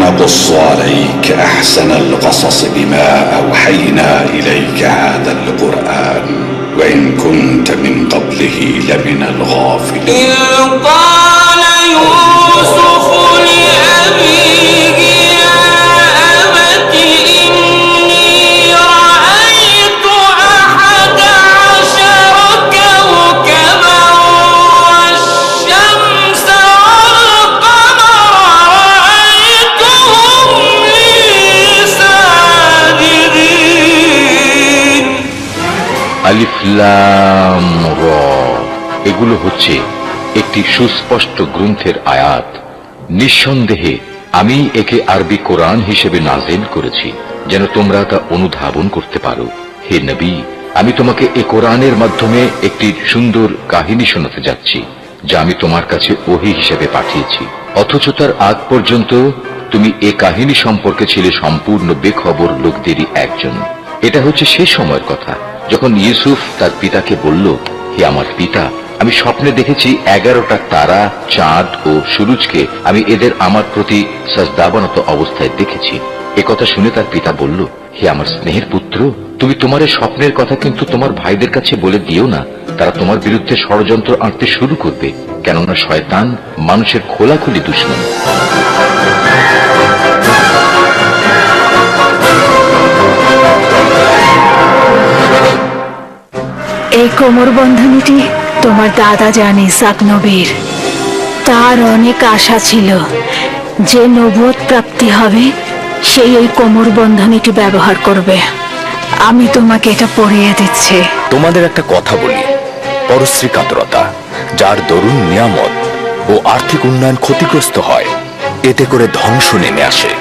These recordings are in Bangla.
نقص عليك أحسن القصص بما أوحينا إليك هذا القرآن وإن كنت من قبله لمن الغافلين. إذ قال يوسف لأبيه يا أبت إني رأيت أحد عشر كوكبا والشمس والقمر رأيتهم لي ساجدين. আলিফ লাম র, এগুলো হচ্ছে একটি সুস্পষ্ট গ্রন্থের আয়াত। নিঃসন্দেহে আমি একে আরবি কোরআন হিসেবে নাজিল করেছি যেন তোমরা তা অনুধাবন করতে পারো। হে নবী, আমি তোমাকে এ কোরআনের মাধ্যমে একটি সুন্দর কাহিনী শোনাতে যাচ্ছি যা আমি তোমার কাছে ওহী হিসেবে পাঠিয়েছি, অথচ তার আগ পর্যন্ত তুমি এ কাহিনী সম্পর্কে ছিলে সম্পূর্ণ বেখবর লোকদেরই একজন। এটা হচ্ছে সে সময়ের কথা যখন ইউসুফ তার পিতাকে বলল, হে আমার পিতা, আমি স্বপ্নে দেখেছি 11টা তারা, চাঁদ ও সূরজকে আমি এদের আমার প্রতি সাজদাবানত অবস্থায় দেখেছি। একথা শুনে তার পিতা বলল, হে আমার স্নেহের পুত্র, তুমি তোমার এই স্বপ্নের কথা কিন্তু তোমার ভাইদের কাছে বলে দিও না, তারা তোমার বিরুদ্ধে ষড়যন্ত্র আঁটতে শুরু করবে, কেননা শয়তান মানুষের খোলাখুলি দুশমন। এই কোমর বন্ধনীটি তোমার দাদা জান ইসহাক নবীর। তার অনেক আশা ছিল যে নবুয়ত প্রাপ্তি হবে সেই এই কোমর বন্ধনীটি ব্যবহার করবে। আমি তোমাকে এটা পরিয়ে দিচ্ছি। তোমাদের একটা কথা বলি, পরশ্রী কাতরতা যার দরুন নিয়ামত ও আর্থিক উন্নয়ন ক্ষতিগ্রস্ত হয়, এতে করে ধ্বংস নেমে আসে।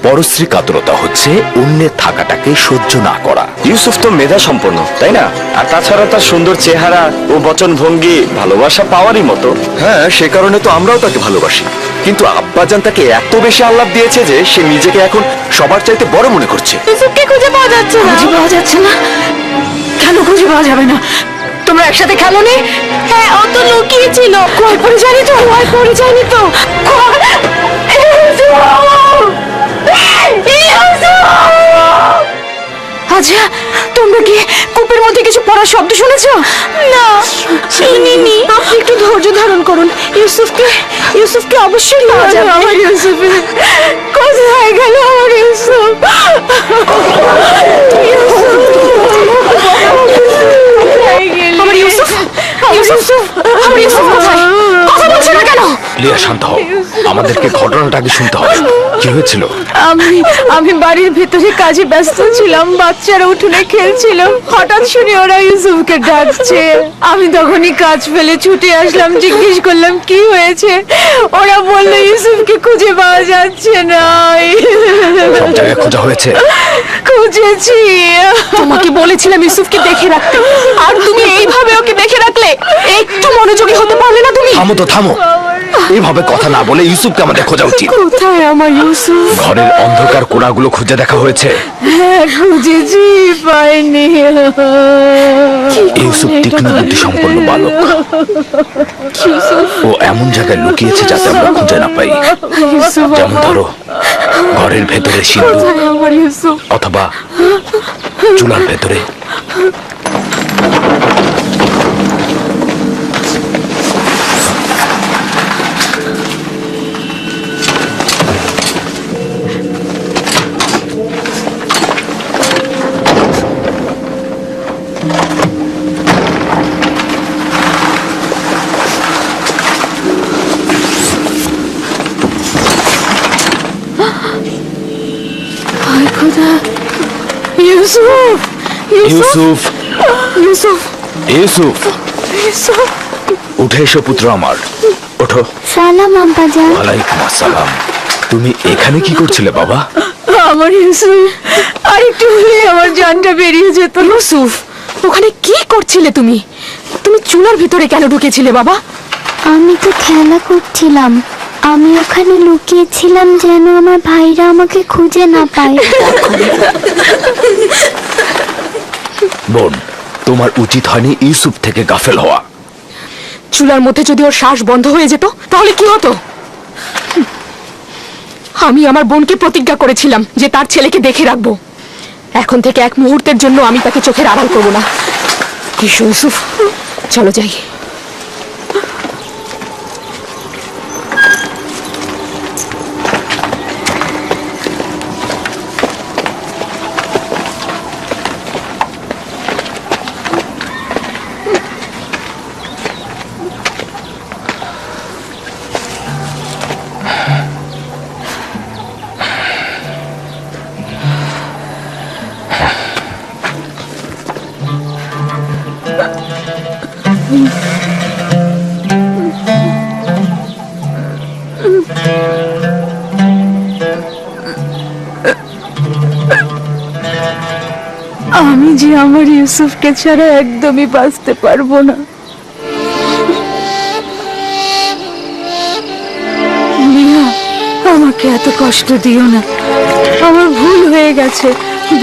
পরশ্রী কাতরতা হচ্ছে অন্যের থাকাটাকে সহ্য না করা। ইউসুফ তো মেধা সম্পন্ন, তাই না? আর তাছাড়া তার সুন্দর চেহারা ও বচন ভঙ্গি ভালোবাসা পাওয়ারই মতো। হ্যাঁ, সে কারণে তো আমরাও তাকে ভালোবাসি, কিন্তু আব্বাজান তাকে এত বেশি আহ্লাদ দিয়েছে যে সে নিজেকে এখন সবার চাইতে বড় মনে করছে। ইউসুফকে খুঁজে পাওয়া যাচ্ছে না। খুঁজে পাওয়া যাচ্ছে না? কেন খুঁজে পাওয়া যাবে না? তোমরা একসাথে খেলোনি? হ্যাঁ, ও তো লুকিয়ে ছিল। কই পড়ে যায়নি তো? কই পড়ে যায়নি তো? আচ্ছা, তোমরা কি কূপের মধ্যে কিছু পড়ার শব্দ শুনেছো? না, শুনিনি। আপনি একটু ধৈর্য ধারণ করুন। ইউসুফকে অবশ্যই পাওয়া যাবে। আমার ইউসুফ কোথায় গেল? আমার ইউসুফ আমার ইউসুফ আমার ইউসুফ কোথায়? কথা বলছে না কেন? লিয়া, শান্ত হও, আমাদেরকে ঘটনাটা আগে শুনতে হবে। কি হয়েছিল? আমি বাড়ির ভিতরে কাজে ব্যস্ত ছিলাম, বাচ্চারা উঠোনে খেলছিল। হঠাৎ শুনি ওরা ইউসুফকে ডাকছে। আমি তখনই কাজ ফেলে ছুটে আসলাম, জিজ্ঞেস করলাম কি হয়েছে। ওরা বললো ইউসুফকে খুঁজে পাওয়া যাচ্ছে না। সব জায়গায় খোঁজা হয়েছে? খুঁজেছি। তোমাকে বলেছিলাম ইউসুফকে দেখে রাখতে, আর তুমি এইভাবে ওকে দেখে রাখলে। একটু মনোযোগী হতে পারলে না তুমি? থামো তো, থামো। এইভাবে কথা না বলে ইউসুফকে আমাদের খোঁজা উচিত। কোথায় আমার ইউসুফ? ঘরের অন্ধকার কোণাগুলো খুঁজে দেখা হয়েছে? হ্যাঁ, খুঁজেছি, পাইনি। ইউসুফ তীক্ষ্ণ বুদ্ধি সম্পন্ন বালক। ও এমন জায়গায় লুকিয়েছে যাতে আমরা খুঁজে না পাই। যেমন ধরো ঘরের ভেতরে সিন্ধু, অথবা চুলার ভেতরে। ইউসুফ ইউসুফ ইউসুফ ইউসুফ ইউসুফ উঠে এসো পুত্র আমার, ওঠো। সালাম আব্বাজান। ওয়ালাইকুম আসসালাম। তুমি এখানে কি করছিলে বাবা? আমার ইউসুফ, আর একটু হলে আমার জানটা বেরিয়ে যেত। ইউসুফ, ওখানে কি করছিলে তুমি? তুমি চুলার ভিতরে কেন ঢুকেছিলে বাবা? আমি তো খেলা করছিলাম। আমি ওখানে লুকিয়েছিলাম যেন আমার ভাইরা আমাকে খুঁজে না পায়। বোন, তোমার উচিত হয়নি ইউসুফ থেকে গাফেল হওয়া। চুলার মধ্যে যদি ওর শ্বাস বন্ধ হয়ে যেত তাহলে কি হতো? আমি আমার বোনকে প্রতিজ্ঞা করেছিলাম যে তার ছেলেকে দেখে রাখবো। এখন থেকে এক মুহূর্তের জন্য আমি তাকে চোখের আড়াল করব না। এসো ইউসুফ, চলো যাই। আমি যে আমার ইউসুফকে ছাড়া একদমই বাঁচতে পারবো না। মিয়া, আমাকে এত কষ্ট দিও না। আমার ভুল হয়ে গেছে,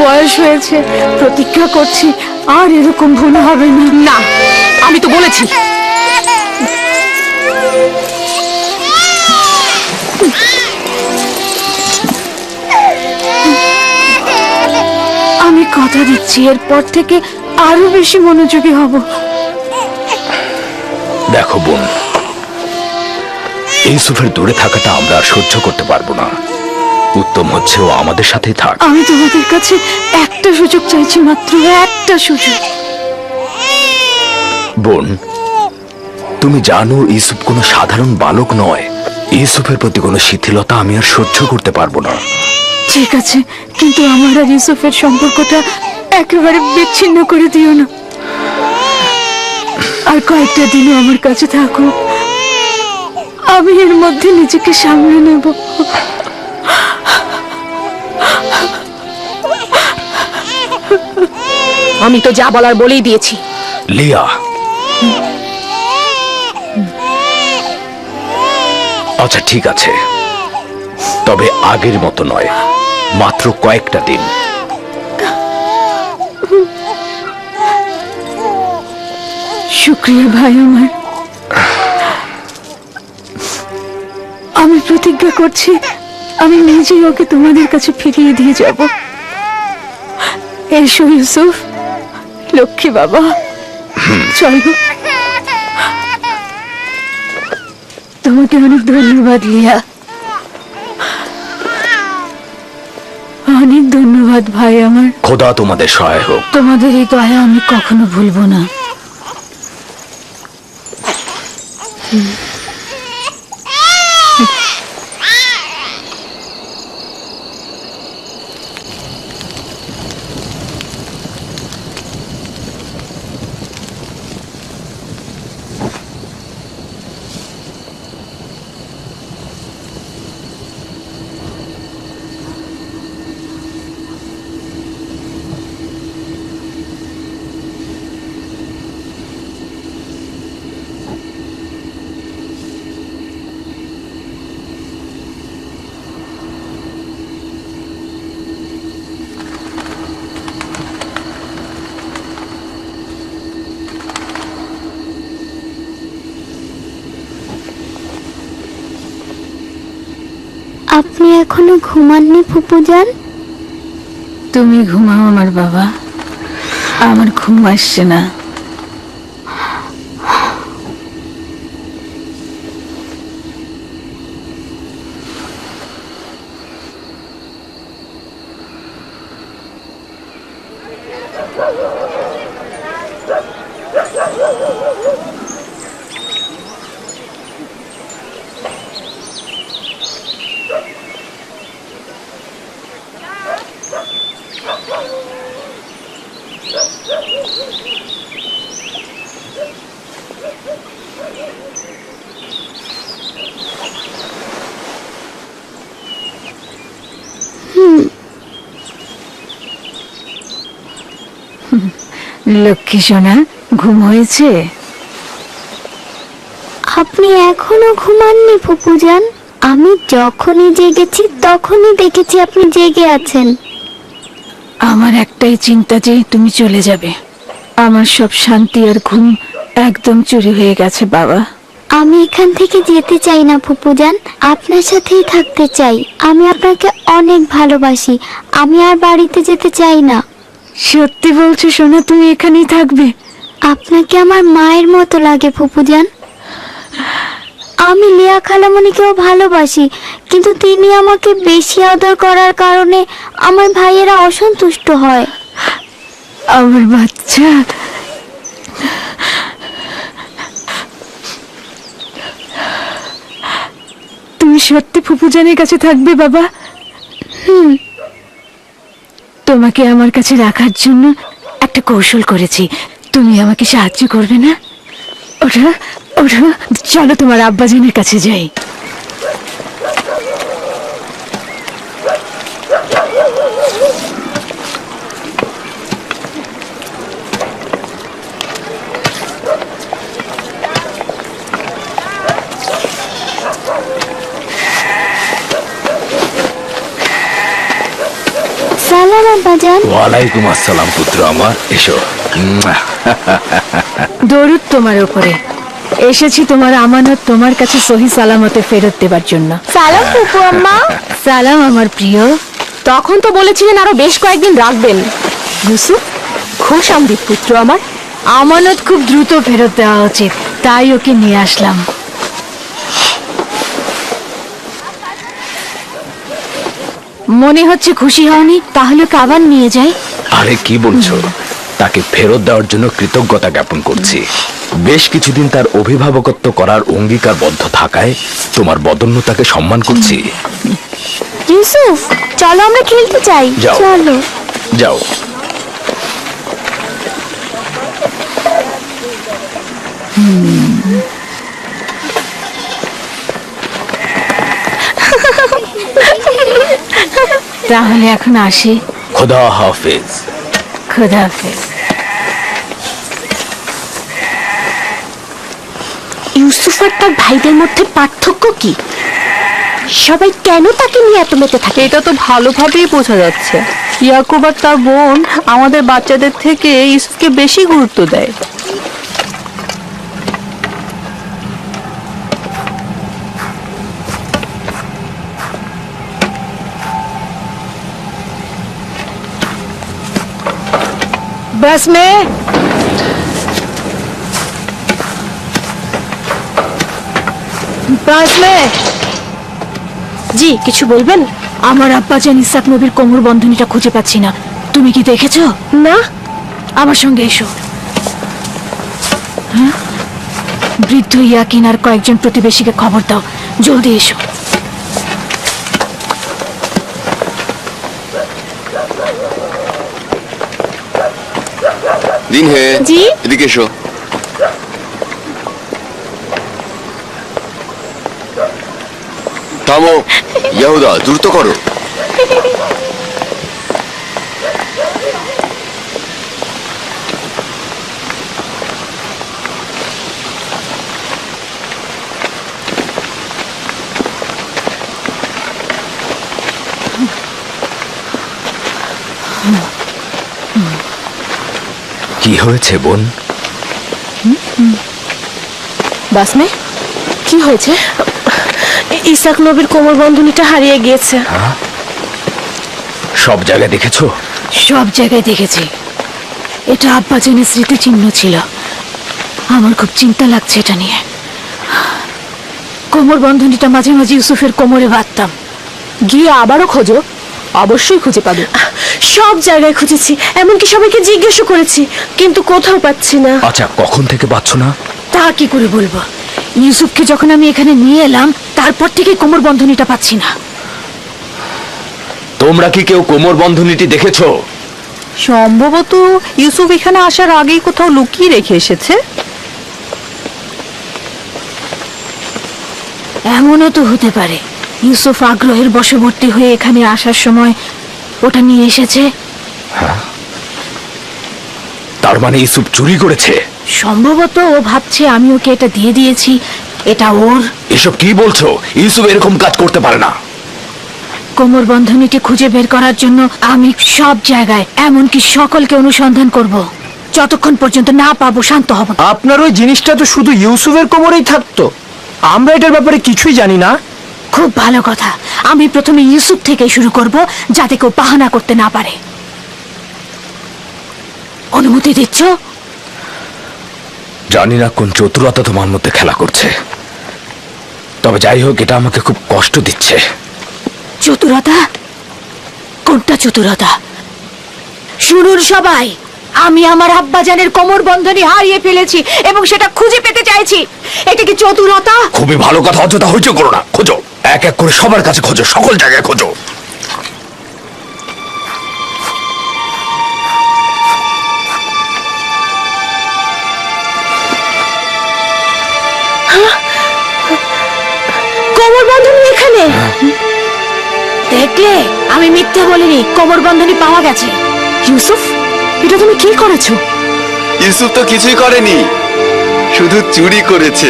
বয়স হয়েছে, প্রতিজ্ঞা করছি আর এরকম ভুল হবে না। না, আমি তো বলেছি। আমি কথা দিচ্ছি এরপর থেকে আরো বেশি মনোযোগী হব। দেখো বোন, ইউসুফের দূরে থাকাটা আমরা আর সহ্য করতে পারবো না। উত্তম হচ্ছে ও আমাদের সাথেই থাক। আমি তোমাদের কাছে একটা সুযোগ চাইছি, মাত্র একটা সুযোগ। বোন, তুমি জানো ইউসুফ কোনো সাধারণ বালক নয়। ইউসুফের প্রতি কোনো শিথিলতা আমি আর সহ্য করতে পারবো না। ঠিক আছে, কিন্তু আমার আর ইউসুফের সম্পর্কটা একেবারে বিচ্ছিন্ন করে দিও না। আর কয়েকটা দিনও আমার কাছে থাকো, আমি এর মধ্যে নিজেকে সামলে নেব। আমি তো যা বলার বলেই দিয়েছি। লিয়া, আচ্ছা ঠিক আছে, তবে আগের মতো নয়, মাত্র কয়েকটা দিন। শুক্রিয়া ভাই আমার। আমি প্রতিজ্ঞা করছি আমি নিজেই ওকে তোমাদের কাছে ফিরিয়ে দিয়ে যাব। এসো ইউসুফ, লক্ষ্মী বাবা, চলো। তোমাকে অনেক ধন্যবাদ লিয়া, অনেক ধন্যবাদ ভাই আমার। খোদা তোমাদের সহায় হোক। তোমাদের এই দয়া আমি কখনো ভুলবো না। আপনি এখনো ঘুমাননি ফুপুজান? তুমি ঘুমাও আমার বাবা, আমার ঘুম আসছে না। লক্ষ্মী সোনা, ঘুম হয়েছে? আপনি এখনো ঘুমাননি ফুপুজান? আমি যখনই জেগেছি তখনই দেখেছি আপনি জেগে আছেন। আমার একটাই চিন্তা যে তুমি চলে যাবে। আমার সব শান্তি আর ঘুম একদম চুরি হয়ে গেছে বাবা। আমি এখান থেকে যেতে চাই না ফুপুজান, আপনার সাথেই থাকতে চাই। আমি আপনাকে অনেক ভালোবাসি, আমি আর বাড়িতে যেতে চাই না। সত্যি বলছো সোনা, তুমি এখানেই থাকবে? আপনাকে আমার মায়ের মতো লাগে ফুপুজান। আমি লিয়া খালামণিকেও ভালোবাসি, কিন্তু তিনি আমাকে বেশি আদর করার কারণে আমার ভাইয়েরা অসন্তুষ্ট হয়। আমার বাচ্চা, তুমি সত্যি ফুপুজানের কাছে থাকবে বাবা? তোমাকে আমার কাছে রাখার জন্য একটা কৌশল করেছি, তুমি আমাকে সাহায্য করবে না? ওঠো ওঠো, চলো তোমার আব্বাজানের কাছে যাই। সালাম আব্বাজান। ওয়ালাইকুম আসসালাম পুত্র আমার, এসো। দরুদ তোমার উপরে। এসেছি তোমার আমানত তোমার কাছে সহি সালামতে ফেরত দেবার জন্য। সালাম ফুপু আম্মা। সালাম আমার প্রিয়। তখন তো বলেছিলেন আরো বেশ কয়েকদিন রাখবেন। ইউসুফ, খুশ আমদিদ পুত্র আমার। আমানত খুব দ্রুত ফেরত দেওয়া উচিত, তাই ওকে নিয়ে আসলাম। মনে হচ্ছে খুশি হওনি, তাহলে কাবার নিয়ে যাই। আরে কি বলছো? তাকে ফেরত দেওয়ার জন্য কৃতজ্ঞতা জ্ঞাপন করছি। বেশ কিছুদিন তার অভিভাবকত্ব করার অঙ্গীকারবদ্ধ থাকায় তোমার বদন্যতাকে সম্মান করছি। ইউসুফ, চলো আমরা খেলতে চাই। যাও। চলো। যাও। তাহলে এখন আসি। খোদা হাফেজ। খোদা হাফেজ। ইউসুফ আর তার ভাইদের মধ্যে পার্থক্য কি? সবাই কেন তাকে নিয়ে এত মেতে থাকে? এটা তো ভালোভাবেই বোঝা যাচ্ছে। ইয়াকুব আর তার বোন আমাদের বাচ্চাদের থেকে ইউসুফকে বেশি গুরুত্ব দেয়। बस में बस में। জি, কিছু বলবেন? আমার আব্বাজান ইসাক নবীর কোমর বন্ধনীটা খুঁজে পাচ্ছি না, তুমি কি দেখেছো? না। আমার সঙ্গে এসো। হ্যাঁ, বৃদ্ধ ইয়াকিন আর কয়েকজন প্রতিবেশীকে খবর দাও, জলদি এসো। দিন হে, জি? এদিকে এসো। থামো, ইয়াহুদা, দ্রুত করো। কি হয়েছে বোন? বাসমে, কি হয়েছে? ইসাক নবীর কোমর বন্ধনীটা হারিয়ে গিয়েছে। সব জায়গায় দেখেছো? সব জায়গায় দেখেছি। এটা আব্বাজানের স্মৃতিচিহ্ন ছিল। আমার খুব চিন্তা লাগছে এটা নিয়ে। কোমর বন্ধনীটা মাঝে মাঝে ইউসুফের কোমরে বাঁধতাম। গিয়ে আবারও খোঁজো, অবশ্যই খুঁজে পাবে। সব জায়গায় খুঁজেছি, এমনকি সবাইকে জিজ্ঞেসও করেছি, কিন্তু কোথাও পাচ্ছি না। আচ্ছা, কখন থেকে পাচ্ছ না? তা কি করে বলবো? ইউসুফকে যখন আমি এখানে নিয়ে এলাম, তারপর থেকে কোমর বন্ধনীটা পাচ্ছি না। তোমরা কি কেউ কোমর বন্ধনীটি দেখেছো? সম্ভবত ইউসুফ এখানে আসার আগেই কোথাও লুকিয়ে রেখে এসেছে। এমনও তো হতে পারে ইউসুফ আগ্রহের বশবর্তী হয়ে এখানে আসার সময় ওটা নিয়ে এসেছে। তার মানে ইউসুফ চুরি করেছে? সম্ভবত ও ভাবছে আমি ওকে এটা দিয়ে দিয়েছি, এটা ওর। এসব কি বলছো? ইউসুফ এরকম কাজ করতে পারে না। কোমর বন্ধনীটি খুঁজে বের করার জন্য আমি সব জায়গায়, এমনকি সকলকে অনুসন্ধান করব। যতক্ষণ পর্যন্ত না পাবো শান্ত হব না। আপনার ওই জিনিসটা তো শুধু ইউসুফের কোমরেই থাকতো, আমরা এটার ব্যাপারে কিছুই জানি না। খুব ভালো কথা, আমি প্রথমে ইউসুফ থেকে শুরু করব, যাতে কেউ বাহানা করতে না পারে। অনুমতি দিচ্ছ? জানি না কোন চতুরতা তোমার মধ্যে খেলা করছে, তবে যাই হোক এটা আমাকে খুব কষ্ট দিচ্ছে। চতুরতা? কোনটা চতুরতা? শুনুন সবাই, আমি আমার আব্বাজানের কোমর বন্ধনী হারিয়ে ফেলেছি এবং সেটা খুঁজে পেতে চাইছি। এটা কি চতুরতা? খুবই ভালো কথা, অযথা হইচই করো না, খোঁজো, এক এক করে সবার কাছে খোঁজো, সকল জায়গায় খোঁজো। কোমর বন্ধনী এখানে। দেখলে, আমি মিথ্যে বলিনি, কোমর বন্ধনী পাওয়া গেছে। ইউসুফ, এটা তুমি কি করেছো? ইউসুফ তো কিছুই করেনি, শুধু চুরি করেছে।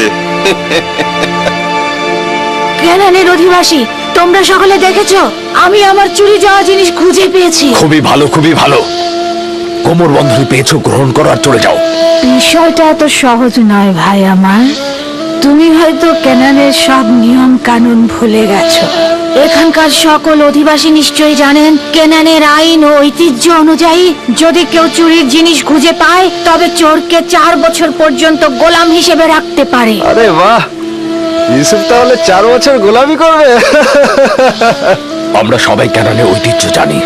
কেনানের অধিবাসী, তোমরা সকলে দেখেছো, আমি আমার চুরি যাওয়া জিনিস খুঁজে পেয়েছি। খুবই ভালো, খুবই ভালো। কোমর বন্ধনী পেয়েছো, গ্রহণ করো আর চলে যাও। বিষয়টা এত সহজ নয় ভাই আমার। তুমি হয়তো কেনানের সব নিয়ম কানুন ভুলে গেছো। এখানকার সকল অধিবাসী নিশ্চয়ই জানেন, কেনানের আইন ও ঐতিহ্য অনুযায়ী যদি কেউ চুরির জিনিস খুঁজে পায়, তবে চোরকে 4 বছর পর্যন্ত গোলাম হিসেবে রাখতে পারে। আরে বাহ, ইউসুফ তাহলে 4 বছর গোলামি করবে। আমরা সবাই কেনানের ঐতিহ্য জানি,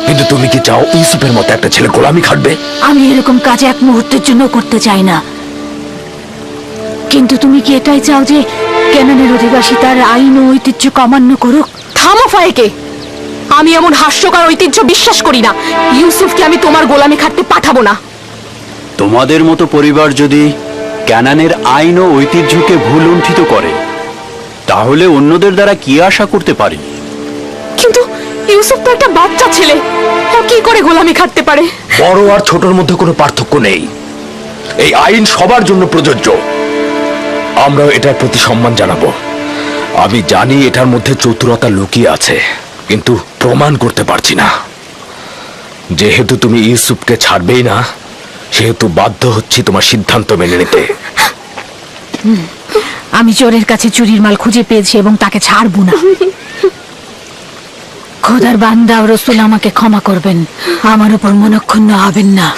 কিন্তু তুমি কি চাও ইউসুফের মতো একটা ছেলে গোলামি খাটবে? আমি এরকম কাজ এক মুহূর্তের জন্য করতে চাই না। কিন্তু তুমি কি এটাই চাও যে কেনানের অধিবাসী তার আইন ও ঐতিহ্য অমান্য করুক? থামো ফায়েকে, আমি এমন হাস্যকর ঐতিহ্য বিশ্বাস করি না। ইউসুফকে আমি তোমার গোলামি খাটতে পাঠাবো না। তোমাদের মতো পরিবার যদি ক্যানানের আইন ও ঐতিহ্যকে ভুল লুণ্ঠিত করে, তাহলে অন্যদের দ্বারা কি আশা করতে পারি? কিন্তু ইউসুফ তো একটা বাচ্চা ছেলে, ও কি করে গোলামি খাটতে পারে? বড় আর ছোটর মধ্যে কোনো পার্থক্য নেই, এই আইন সবার জন্য প্রযোজ্য। আমরাও এটার প্রতি সম্মান জানাবো। আমি জানি এটার মধ্যে চতুরতা লুকিয়ে আছে, কিন্তু প্রমাণ করতে পারছি না। যেহেতু তুমি ইউসুফকে ছাড়বেই না, সেহেতু বাধ্য হচ্ছি তোমার সিদ্ধান্ত মেনে নিতে। আমি চোরের কাছে চুরির মাল খুঁজে পেয়েছি এবং তাকে ছাড়বো না। খোদার বান্দা ও রাসূল আমাকে ক্ষমা করবেন, আমার উপর মনক্ষুণ্ণ হবেন না।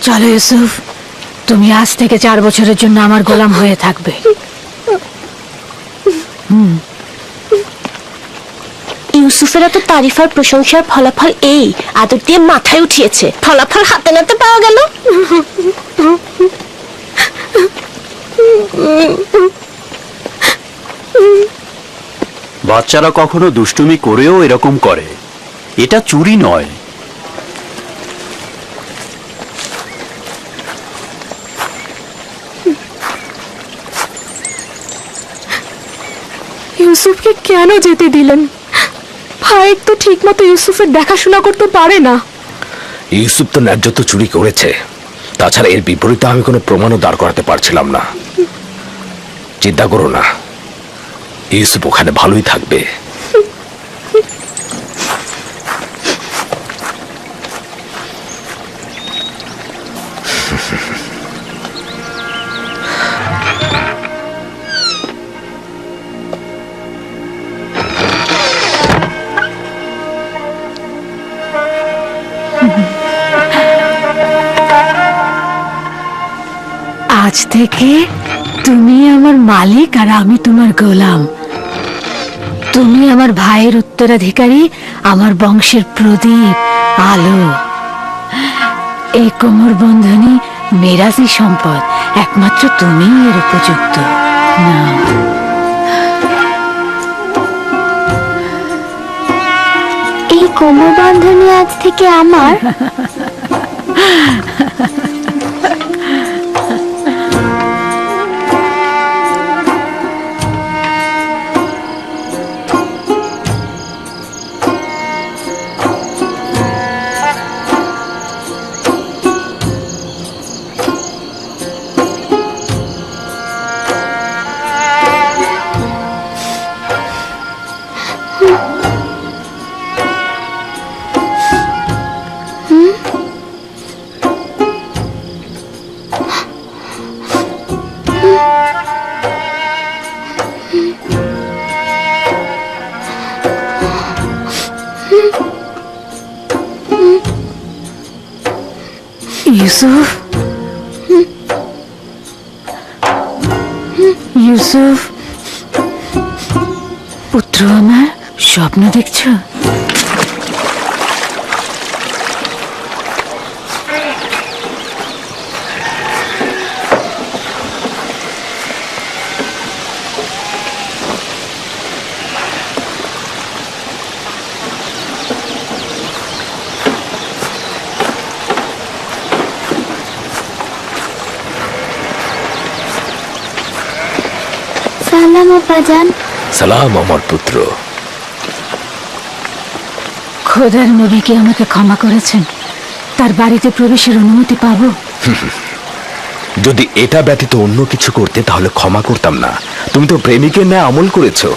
চলো ইউসুফ, তুমি আজ থেকে 4 বছরের জন্য আমার গোলাম হয়ে থাকবে। ইউসুফের এত তারিফ আর প্রশংসার ফলাফল এই আদর দিয়ে মাথায় উঠিয়েছে। ফলাফল হাতে নাতে পাওয়া গেল। বাচ্চারা কখনো দুষ্টুমি করেও এরকম করে, এটা চুরি নয়। ইউসুফকে কেন যেতে দিলেন? ফায়েক তো ঠিক মতো ইউসুফের দেখাশোনা করতে পারে না। ইউসুফ তো ন্যায্য তো চুরি করেছে, তাছাড়া এর বিপরীতে আমি কোনো প্রমাণও দাঁড় করাতে পারছিলাম না। চিন্তা করো না, ইউসুফ ওখানে ভালোই থাকবে। আজ থেকে তুমি আমার মালিক আর আমি তোমার গোলাম। তুমি আমার ভাইয়ের উত্তরাধিকারী, আমার বংশের প্রদীপ, আলো। এই কোমর বন্ধনী মেরাজি সম্পদ, একমাত্র তুমিই এর উপযুক্ত। না, এই কোমর বন্ধনী আজ থেকে আমার। ইউসুফ, ইউসুফ, পুত্র আমার, স্বপ্ন দেখছো? সালাম আব্বাজান। সালাম আমার পুত্র। খোদার নবীকে আমাকে ক্ষমা করেছেন, তার বাড়িতে প্রবেশের অনুমতি পাবো? যদি এটা ব্যতীত অন্য কিছু করতে তাহলে ক্ষমা করতাম না। তুমি তো প্রেমিকের ন্যায় আমল করেছো,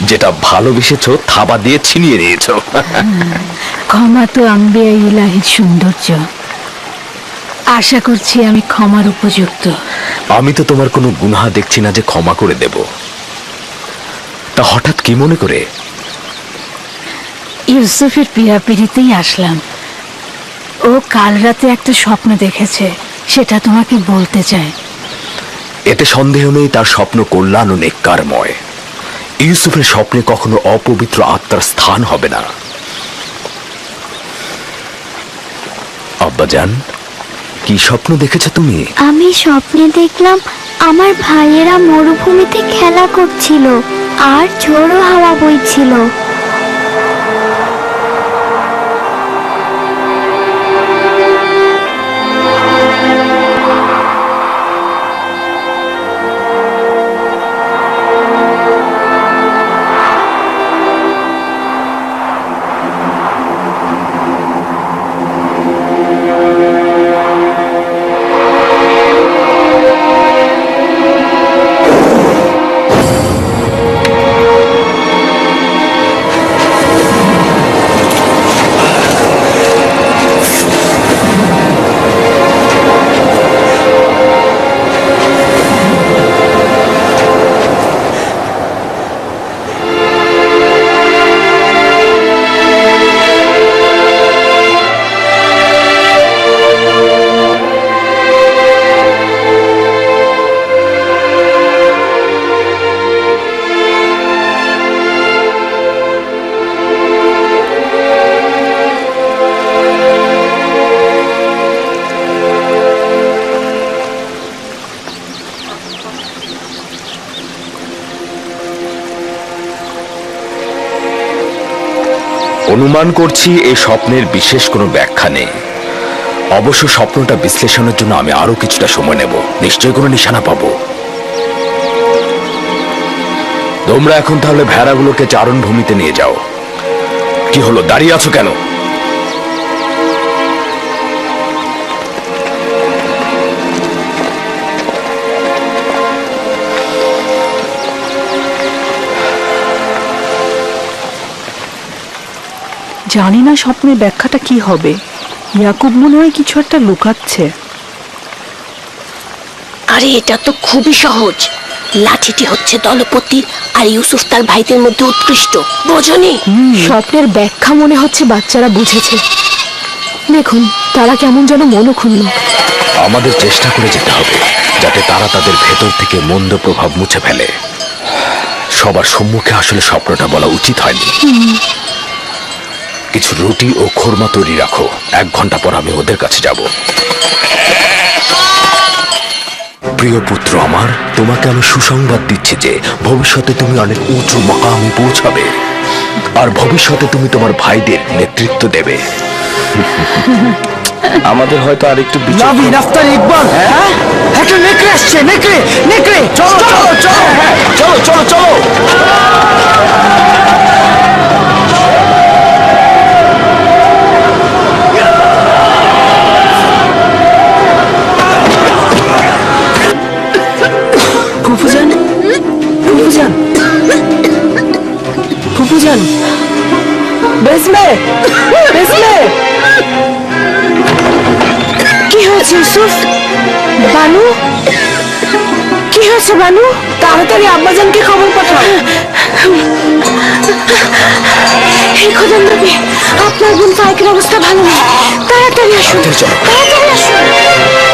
যেটা ভালোবেসেছো থাবা দিয়ে ছিনিয়ে নিয়েছো। ক্ষমা তো আম্বিয়া ইলাহির সৌন্দর্য। আশা করছি আমি ক্ষমার উপযুক্ত। আমি তো তোমার কোনো গুনাহ দেখছি না যে ক্ষমা করে দেব। তা হঠাৎ কি মনে করে? ইউসুফের পিড়িতেই আসলাম। ও কাল রাতে একটা স্বপ্ন দেখেছে, সেটা তোমাকে বলতে চাই। এতে সন্দেহ নেই তার স্বপ্ন কল্যাণ ও নেককারময়। ইউসুফের স্বপ্নে কখনো অপবিত্র আত্মার স্থান হবে না। আব্বাজান, কি স্বপ্ন দেখেছো তুমি? আমি স্বপ্নে দেখলাম আমার ভাইয়েরা মরুভূমিতে খেলা করছিল আর ঝোড়ো হাওয়া বইছিল। অনুমান করছি এই স্বপ্নের বিশেষ কোনো ব্যাখ্যা নেই। অবশ্য স্বপ্নটা বিশ্লেষণের জন্য আমি আরো কিছুটা সময় নেব। নিশ্চয়ই কোনো নিশানা পাবো। তোমরা এখন তাহলে ভেড়াগুলোকে চারণ ভূমিতে নিয়ে যাও। কি হলো, দাঁড়িয়ে আছো কেন? জানি না স্বপ্নের ব্যাখ্যাটা কি হবে। ইয়াকুব মনে হয় কিছু একটা লুকাচ্ছে। আরে এটা তো খুবই সহজ। লাঠিটি হচ্ছে দলপতি আর ইউসুফ তার ভাইদের মধ্যে উৎকৃষ্ট, বোঝনি? স্বপ্নের ব্যাখ্যা মনে হচ্ছে বাচ্চারা বুঝেছে। দেখুন তারা কেমন যেন মনক্ষুণ্ণ। আমাদের চেষ্টা করে যেতে হবে যাতে তারা তাদের ভেতর থেকে মন্দ প্রভাব মুছে ফেলে। সবার সম্মুখে আসলে স্বপ্নটা বলা উচিত হয়নি। কিছু রুটি ও খোরমা তৈরি রাখো, 1 ঘন্টা পর আমি ওদের কাছে যাব। প্রিয় পুত্র আমার, তোমাকে আমি সুসংবাদ দিচ্ছি যে ভবিষ্যতে তুমি অনেক উঁচু মাকামে পৌঁছাবে, আর ভবিষ্যতে তুমি তোমার ভাইদের নেতৃত্ব দেবে। আমাদের হয়তো আরেকটু নাবি রাস্তার ইকবাল, হ্যাঁ একটা নেকড়ে আসছে। নেকড়ে নেকড়ে, চলো চলো চলো চলো চলো চলো। ফুফুজান, ফুফুজান, ফুফুজান, বেসমে বেসমে। কি হয়েছে ইউসুফ? বানু কি হয়েছে? হয়েছে বানু? তাড়াতাড়ি আব্বাজানকে খবর পাঠাও। হে খোদার নবী, আপনার বোন ফাইকের অবস্থা ভালো নেই, তাড়াতাড়ি আসুন, তাড়াতাড়ি আসুন।